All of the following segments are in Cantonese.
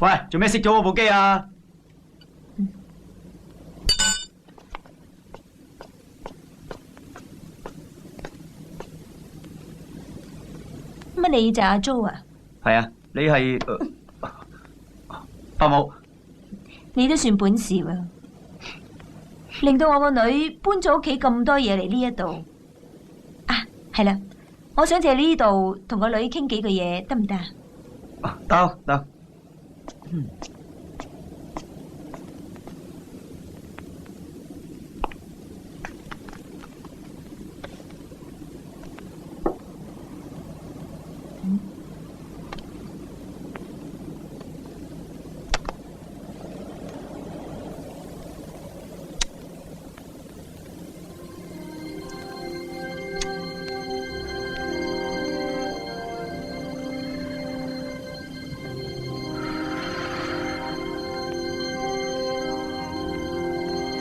喂，做咩熄咗我部機啊？乜你就阿 Jo 啊？係啊，你係伯母。你都算本事喎，令到我個女搬咗屋企咁多嘢嚟呢一度。啊，係啦，我想借呢度同個女傾幾句嘢，得唔得啊？得。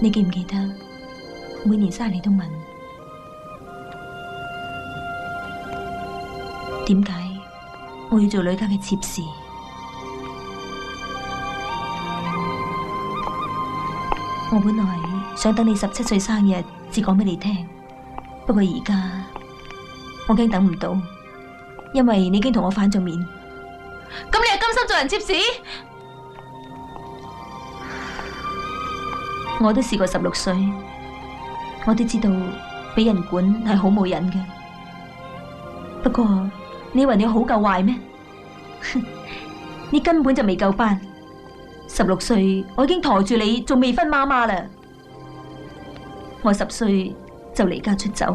你記唔記得每年生日你都問點解我要做女家嘅妾侍？我本來想等你17歲生日至講俾你聽，不過而家我驚等唔到，因為你已經同我反咗面。咁你係甘心做人妾侍？我都試過16歲，我都知道俾人管係好冇癮嘅。不過你以為你好夠壞咩？你根本就未夠班。16歲我已經抬住你做未婚媽媽啦。我10歲就離家出走，